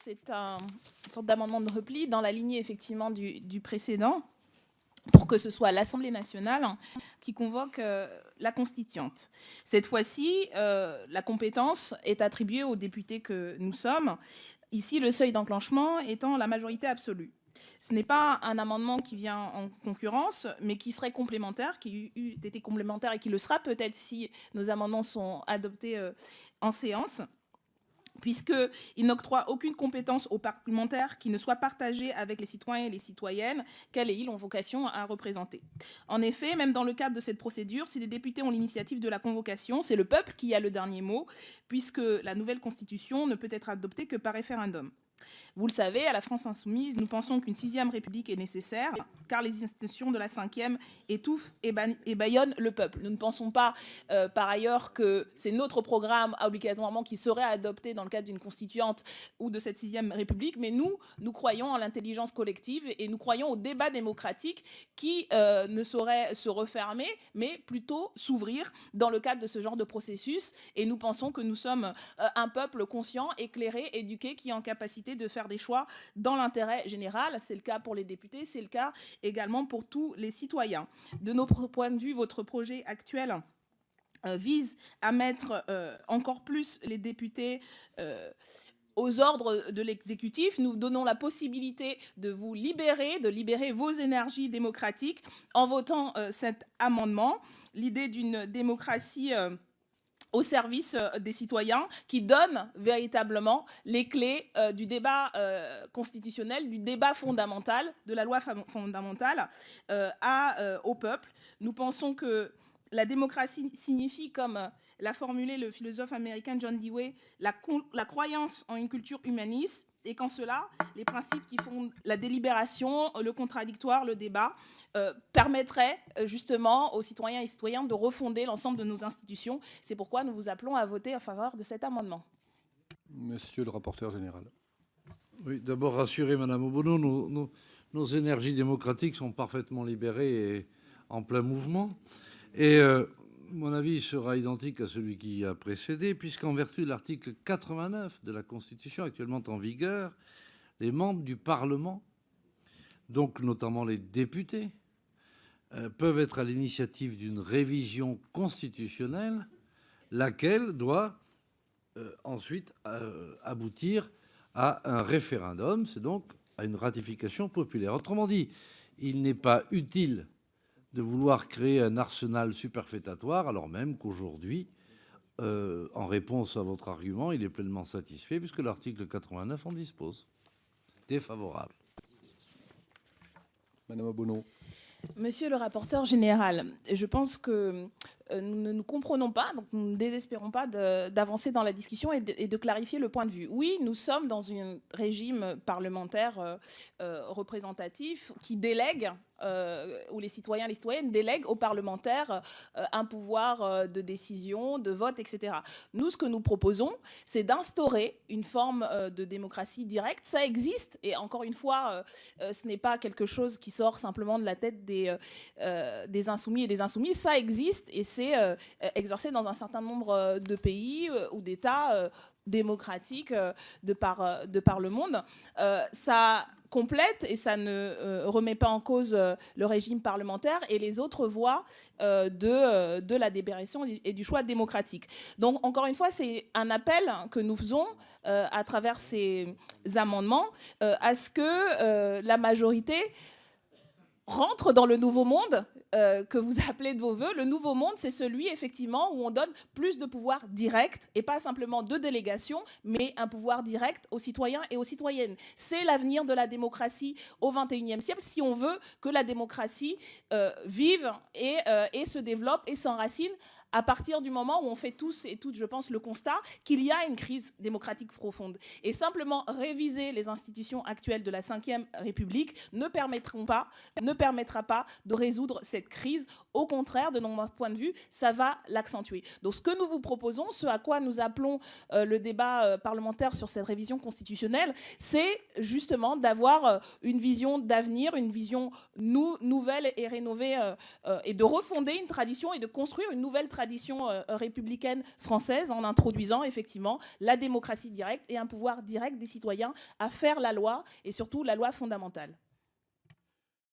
c'est une sorte d'amendement de repli dans la lignée effectivement du précédent, pour que ce soit l'Assemblée nationale qui convoque la constituante. Cette fois-ci, la compétence est attribuée aux députés que nous sommes, ici le seuil d'enclenchement étant la majorité absolue. Ce n'est pas un amendement qui vient en concurrence, mais qui serait complémentaire, qui eût été complémentaire et qui le sera peut-être si nos amendements sont adoptés en séance, puisqu'il n'octroie aucune compétence aux parlementaires qui ne soit partagée avec les citoyens et les citoyennes qu'elles et ils ont vocation à représenter. En effet, même dans le cadre de cette procédure, si les députés ont l'initiative de la convocation, c'est le peuple qui a le dernier mot, puisque la nouvelle constitution ne peut être adoptée que par référendum. Vous le savez, à la France insoumise, nous pensons qu'une 6e République est nécessaire, car les institutions de la 5e étouffent et bâillonnent le peuple. Nous ne pensons pas, par ailleurs, que c'est notre programme obligatoirement qui serait adopté dans le cadre d'une constituante ou de cette 6e République, mais nous croyons en l'intelligence collective et nous croyons au débat démocratique qui ne saurait se refermer, mais plutôt s'ouvrir dans le cadre de ce genre de processus. Et nous pensons que nous sommes un peuple conscient, éclairé, éduqué, qui est en capacité de faire des choix dans l'intérêt général. C'est le cas pour les députés, c'est le cas également pour tous les citoyens. De notre point de vue, votre projet actuel vise à mettre encore plus les députés aux ordres de l'exécutif. Nous donnons la possibilité de vous libérer, de libérer vos énergies démocratiques en votant cet amendement. L'idée d'une démocratie au service des citoyens, qui donne véritablement les clés du débat constitutionnel, du débat fondamental, de la loi fondamentale au peuple. Nous pensons que la démocratie signifie, comme l'a formulé le philosophe américain John Dewey, la croyance en une culture humaniste, et qu'en cela, les principes qui font la délibération, le contradictoire, le débat, permettraient justement aux citoyens et citoyennes de refonder l'ensemble de nos institutions. C'est pourquoi nous vous appelons à voter en faveur de cet amendement. Monsieur le rapporteur général. Oui, d'abord rassurer Madame Obono, nos énergies démocratiques sont parfaitement libérées et en plein mouvement. Et mon avis sera identique à celui qui a précédé, puisqu'en vertu de l'article 89 de la Constitution actuellement en vigueur, les membres du Parlement, donc notamment les députés, peuvent être à l'initiative d'une révision constitutionnelle, laquelle doit ensuite aboutir à un référendum, c'est donc à une ratification populaire. Autrement dit, il n'est pas utile de vouloir créer un arsenal superfétatoire, alors même qu'aujourd'hui, en réponse à votre argument, il est pleinement satisfait, puisque l'article 89 en dispose. Défavorable. Madame Obono. Monsieur le rapporteur général, je pense que nous ne nous comprenons pas, donc nous ne désespérons pas d'avancer dans la discussion et de clarifier le point de vue. Oui, nous sommes dans un régime parlementaire représentatif qui délègue, où les citoyens et les citoyennes délèguent aux parlementaires un pouvoir de décision, de vote, etc. Nous, ce que nous proposons, c'est d'instaurer une forme de démocratie directe. Ça existe, et encore une fois, ce n'est pas quelque chose qui sort simplement de la tête des insoumis et des insoumises. Ça existe, et c'est exercé dans un certain nombre de pays ou d'États démocratiques de par le monde. Ça complète et ça ne remet pas en cause le régime parlementaire et les autres voies de la délibération et du choix démocratique. Donc, encore une fois, c'est un appel que nous faisons à travers ces amendements à ce que la majorité rentre dans le nouveau monde que vous appelez de vos voeux. Le nouveau monde, c'est celui, effectivement, où on donne plus de pouvoir direct, et pas simplement de délégation, mais un pouvoir direct aux citoyens et aux citoyennes. C'est l'avenir de la démocratie au XXIe siècle, si on veut que la démocratie vive et se développe et s'enracine à partir du moment où on fait tous et toutes, je pense, le constat qu'il y a une crise démocratique profonde. Et simplement réviser les institutions actuelles de la Ve République ne permettra pas de résoudre cette crise. Au contraire, de notre point de vue, ça va l'accentuer. Donc ce que nous vous proposons, ce à quoi nous appelons le débat parlementaire sur cette révision constitutionnelle, c'est justement d'avoir une vision d'avenir, une vision nouvelle et rénovée, et de refonder une tradition et de construire une nouvelle tradition tradition républicaine française en introduisant effectivement la démocratie directe et un pouvoir direct des citoyens à faire la loi et surtout la loi fondamentale.